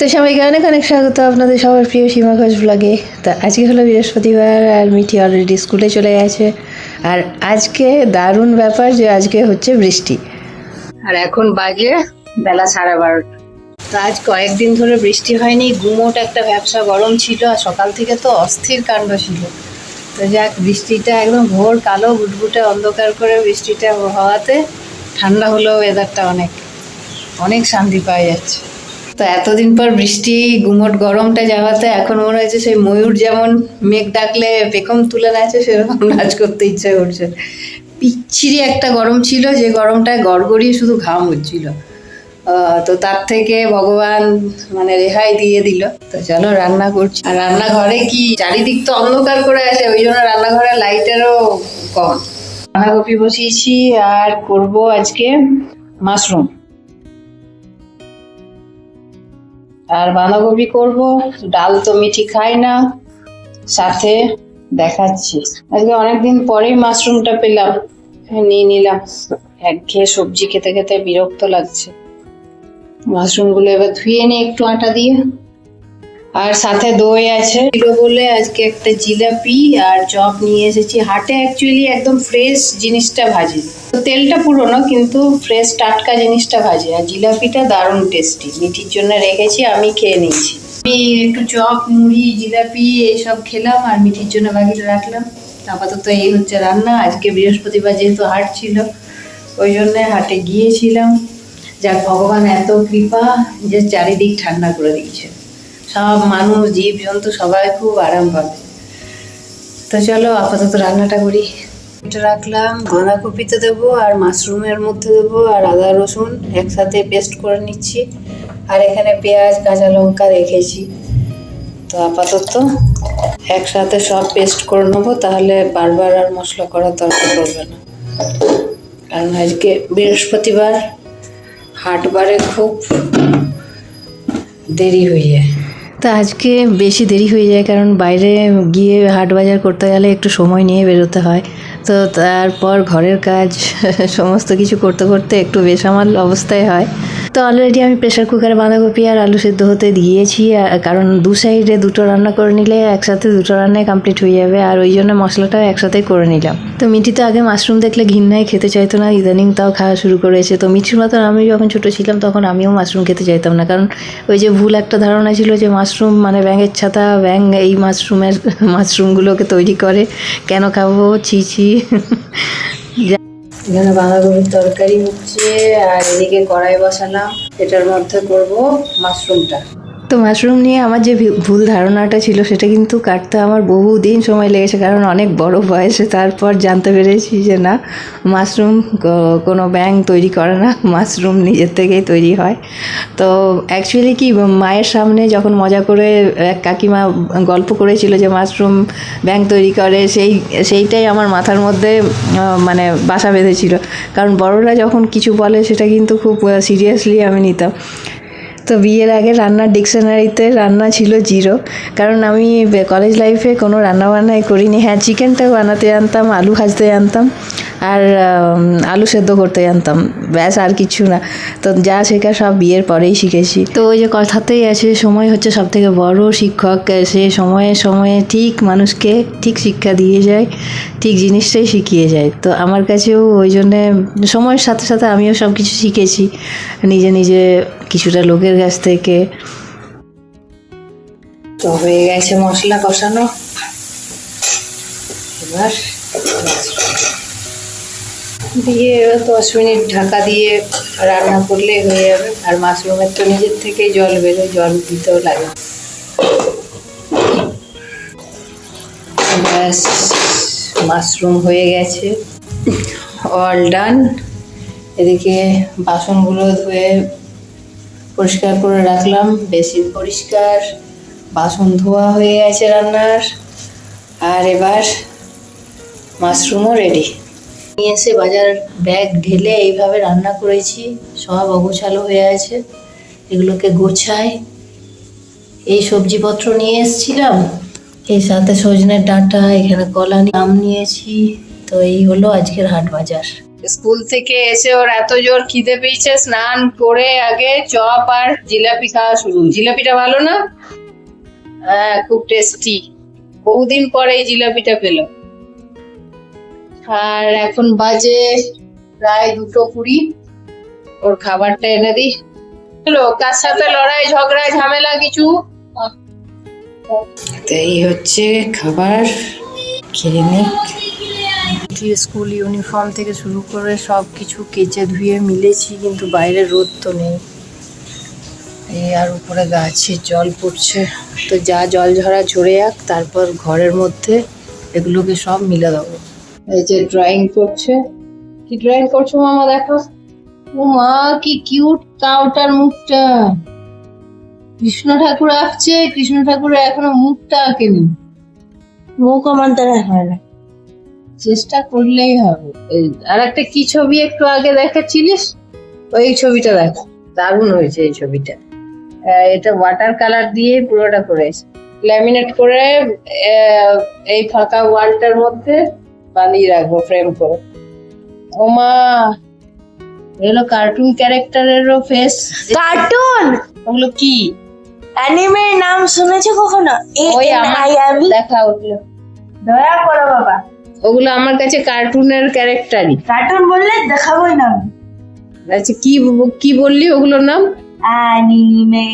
তো সবাইকে অনেক অনেক স্বাগত আপনাদের সবার প্রিয় সীমা ঘোষ ব্লগে। তো আজকে হলো বৃহস্পতিবার আর মিঠি অলরেডি স্কুলে চলে গেছে। আর আজকে দারুণ ব্যাপার যে আজকে হচ্ছে বৃষ্টি, আর এখন বাজে বেলা 12:30। তো আজ কয়েকদিন ধরে বৃষ্টি হয়নি, গুমোট একটা ব্যবসা গরম ছিল আর সকাল থেকে তো অস্থির কাণ্ড ছিল। তো যাক, বৃষ্টিটা একদম ঘোর কালো গুটগুটে অন্ধকার করে বৃষ্টিটা হওয়াতে ঠান্ডা হলো, ওয়েদারটা অনেক অনেক শান্তি পাওয়া যাচ্ছে। তো এতদিন পর বৃষ্টি গুমোট গরমটা যাওয়াতে এখন মনে হচ্ছে সেই ময়ূর যেমন মেঘ ডাকলে পেখম তুলে নাচে, সেরকম নাচ করতে ইচ্ছা করছে। পিচ্ছিরি একটা গরম ছিল, যে গরমটায় গড়গড়িয়ে শুধু ঘাম হচ্ছিল। তো তার থেকে ভগবান মানে রেহাই দিয়ে দিল। তো চলো রান্না করছি। আর রান্নাঘরে কি চারিদিক তো অন্ধকার করে আছে, ওই জন্য রান্নাঘরে লাইটেরও কম। বাঁধাকপি বসিয়েছি আর করব আজকে মাশরুম। আর বাঁধাকপি করব, ডাল তো মিঠি খাই না, সাথে দেখাচ্ছি। আজকে অনেকদিন পরেই মাশরুমটা পেলাম, নিয়ে নিলাম। একঘেয়ে সবজি খেতে খেতে বিরক্ত লাগছে। মাশরুমগুলো এবার ধুয়ে নিই একটু আটা দিয়ে। আর সাথে দই আছে বলে আজকে একটা জিলাপি আর চপ নিয়ে এসেছি। হাটে অ্যাকচুয়ালি একদম ফ্রেশ জিনিসটা ভাজে, তো তেলটা পুরনো কিন্তু ফ্রেশ টাটকা জিনিসটা ভাজে। আর জিলাপিটা দারুণ টেস্টি, মিঠির জন্য রেখেছি, আমি খেয়ে নিয়েছি। আমি একটু চপ মুড়ি জিলাপি এইসব খেলাম আর মিঠির জন্য বাকিটা রাখলাম। আপাতত এই হচ্ছে রান্না। আজকে বৃহস্পতিবার যেহেতু হাট ছিল, ওই জন্য হাটে গিয়েছিলাম। যাক, ভগবান এত কৃপা যে চারিদিক ঠান্ডা করে দিয়েছে, সব মানুষ জীব জন্তু সবাই খুব আরাম পাবে। তো চলো আপাতত রান্নাটা করি। এটা রাখলাম, বাঁধাকপিতে দেবো আর মাশরুমের মধ্যে দেবো, আর আদা রসুন একসাথে পেস্ট করে নিচ্ছি। আর এখানে পেঁয়াজ কাঁচা লঙ্কা রেখেছি। তো আপাতত একসাথে সব পেস্ট করে নেবো, তাহলে বারবার আর মশলা করার দরকার পড়বে না। কারণ আজকে বৃহস্পতিবার, হাটবারে খুব দেরি হয়ে যায়। তো আজকে বেশি দেরি হয়ে যায়, কারণ বাইরে গিয়ে হাট বাজার করতে গেলে একটু সময় নিয়ে বেরোতে হয়। তো তারপর ঘরের কাজ সমস্ত কিছু করতে করতে একটু বেসামাল অবস্থায় হয়। তো অলরেডি আমি প্রেশার কুকারে বাঁধাকপি আর আলু সেদ্ধ হতে দিয়েছি, কারণ দু সাইডে দুটো রান্না করে নিলে একসাথে দুটো রান্নায় কমপ্লিট হয়ে যাবে। আর ওই জন্য মশলাটাও একসাথেই করে নিলাম। তো মিঠি তো আগে মাশরুম দেখলে ঘৃণায় খেতে চাইতো না, ইদানিং তাও খাওয়া শুরু করেছে। তো মিঠির মতন আমি যখন ছোটো ছিলাম তখন আমিও মাশরুম খেতে চাইতাম না, কারণ ওই যে ভুল একটা ধারণা ছিল যে মাশরুম মানে ব্যাঙের ছাতা, ব্যাঙ এই মাশরুমগুলোকে তৈরি করে, কেন খাবো, ছি ছি। এখানে বাঁধাকপির তরকারি হচ্ছে আর এদিকে কড়াই বসালাম, এটার মধ্যে করব মাশরুমটা। তো মাশরুম নিয়ে আমার যে ভুল ধারণাটা ছিল সেটা কিন্তু কাটতে আমার বহুদিন সময় লেগেছে, কারণ অনেক বড় বয়সে তারপর জানতে পেরেছি যে না, মাশরুম কোনো ব্যাঙ তৈরি করে না, মাশরুম নিজের থেকেই তৈরি হয়। তো অ্যাকচুয়ালি কি, মায়ের সামনে যখন মজা করে এক কাকিমা গল্প করেছিল যে মাশরুম ব্যাঙ তৈরি করে, সেইটাই আমার মাথার মধ্যে মানে বাসা বেঁধেছিল। কারণ বড়রা যখন কিছু বলে সেটা কিন্তু খুব সিরিয়াসলি আমি নিতাম। তো বিয়ের আগে রান্নার ডিকশনারিতে রান্না ছিল 0, কারণ আমি কলেজ লাইফে কোনো রান্নাবান্নাই করিনি। হ্যাঁ, চিকেনটা বানাতে জানতাম, আলু ভাজতে জানতাম, আর আলু সেদ্ধ করতে জানতাম, ব্যাস, আর কিছু না। তো যা শেখা সব বিয়ের পরেই শিখেছি। তো ওই যে কথাতেই আছে, সময় হচ্ছে সব থেকে বড় শিক্ষক। সে সময়ে সময়ে ঠিক মানুষকে ঠিক শিক্ষা দিয়ে যায়, ঠিক জিনিসটাই শিখিয়ে যায়। তো আমার কাছেও ওই জন্যে সময়ের সাথে সাথে আমিও সব কিছু শিখেছি নিজে নিজে, কিছুটা লোকের কাছ থেকে। তো হয়ে গেছে মশলা কষানো, এবার দিয়ে 10 মিনিট ঢাকা দিয়ে রান্না করলে হয়ে যাবে। আর মাশরুমের তো নিজের থেকেই জল বেরোয়, জল দিতেও লাগে। ব্যাস, মাশরুম হয়ে গেছে, অল ডান। এদিকে বাসনগুলো ধুয়ে পরিষ্কার করে রাখলাম, বেসিন পরিষ্কার, বাসন ধোয়া হয়ে গেছে রান্নার। আর এবার মাশরুমও রেডি। নিয়ে এসে বাজার ব্যাগ ঢেলে এইভাবে রান্না করেছি, সব অগোছালো হয়ে আছে, এগুলোকে গোছাই। এই সবজিপত্র নিয়ে এসেছিলাম, এই সাথে সজনের ডাঁটা, এখানে কলা আম নিয়েছি। তো এই হলো আজকের হাট বাজার। স্কুল থেকে এসে ওর এত জোর খিদে পেয়েছে, স্নান করে আগে চপ আর জিলাপি খাওয়া শুরু। জিলাপিটা ভালো না? হ্যাঁ, খুব টেস্টি। বহুদিন পরে এই জিলাপিটা পেলো। আর এখন বাজে প্রায় 2:20। ওর খাবারটা এনে দিই। চলো, কার সাথে লড়াই ঝগড়া ঝামেলা কিছু? এই হচ্ছে খাবার, খেয়ে নিক। স্কুল ইউনিফর্ম থেকে শুরু করে সব কিছু কেচে ধুয়ে মিলেছি, কিন্তু বাইরে রোদ তো নেই। এই আর উপরে গাছে জল পড়ছে, তো যা জল ঝরা ঝরে যাক, তারপর ঘরের মধ্যে এগুলোকে সব মিলে দেবো। এই যে ড্রয়িং করছে। কি ড্রয়িং করছো মামা? দেখো। ও মা, কি কিউট কাউটার মুখটা। কৃষ্ণ ঠাকুর আঁকছে। কৃষ্ণ ঠাকুর এখনো মুখটা আঁকেনি। মুখ আমার দ্বারা হয় না, চেষ্টা করলেই হবে। আর একটা কি ছবি একটু আগে দেখাচ্ছিলিস, ওই ছবিটা দেখো, দারুণ হয়েছে এই ছবিটা। এটা ওয়াটার কালার দিয়ে পুরোটা করেছে, ল্যামিনেট করে এই ফাঁকা ওয়ালটার মধ্যে বানিয়ে রাখবো ফ্রেম করে। ওমা, এগুলো কার্টুন ক্যারেক্টারেরও ফেস। কার্টুন? ওগুলো কি অ্যানিমের নাম শুনেছো কখনো? ওই আমার দেখা ওগুলো, দয়া করো বাবা। ওগুলো আমার কাছে কার্টুনের ক্যারেক্টারই। কার্টুন বললে দেখাবোই না। আচ্ছা, কি বললি ওগুলোর নাম? অ্যানিমে।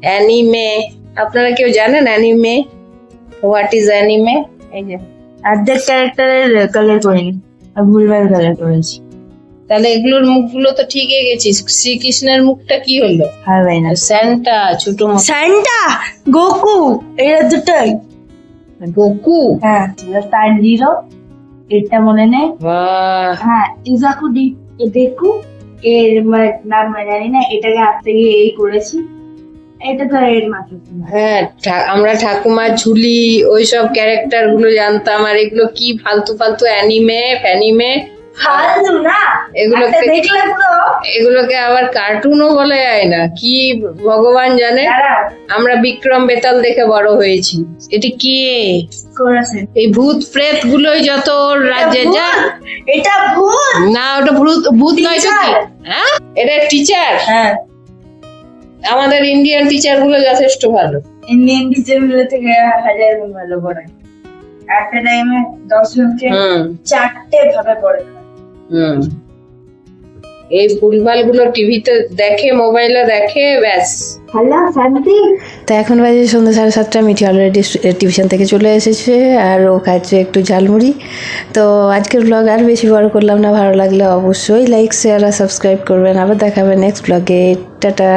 অ্যানিমে? আপনারা কেউ জানেন অ্যানিমে? What is anime? এই যে অর্ধেক ক্যারেক্টারের কালার করিনি, ভুলভাল কালার করেছি। তাহলে এগুলোর মুখগুলো তো ঠিক গেছিস। শ্রীকৃষ্ণের মুখটা কি হলো? হবে না। স্যান্টা, ছোট সান্টা, গোকু, এরা দুটোই। গোকু? হ্যাঁ, তার জিরো, এটা মনে নেই। বাহ, হ্যাঁ, ইজাকু দেখু, এর নাম জানি না, এটাকে হাতে গিয়ে এই করেছি। এটা তো এর মাত্র। হ্যাঁ, আমরা ঠাকুমার ঝুলি ওইসব ক্যারেক্টার গুলো জানতাম। আর এগুলো কি ফালতু ফালতু অ্যানিমে ফ্যানিমে, ফালতু না, এগুলোকে দেখলে পুরো। এগুলোকে আবার কার্টুনও বলা যায় না, কি ভগবান জানে। আমরা বিক্রম বেতাল দেখে বড় হয়েছি। এটি কে করেছে? এই ভূত প্রেত গুলোই যত ওর রাজ্যে যা। এটা ভূত না, ওটা ভূত ভূত নয় তো কি? হ্যাঁ, এটা টিচার। হ্যাঁ, আমাদের ইন্ডিয়ান টিচার গুলো যথেষ্ট ভালো। ইন্ডিয়ান টিচার গুলো থেকে 1000 গুণ ভালো পড়ায়। একটা টাইমে 10 জনকে 4টে ভাবে পড়ায়। এই ভুলভাল গুলো টিভিতে দেখে, মোবাইলে দেখে, ব্যাস। হ্যালো শান্তি। তো এখন বাজে সন্ধ্যা 7:30। মিঠি অলরেডি টিউশন থেকে চলে এসেছে, আর ও খাচ্ছে একটু ঝালমুড়ি। তো আজকের ব্লগ আর বেশি বড় করলাম না, ভালো লাগলে অবশ্যই লাইক শেয়ার আর সাবস্ক্রাইব করবেন। আবার দেখাবেন নেক্সট ব্লগে। টাটা।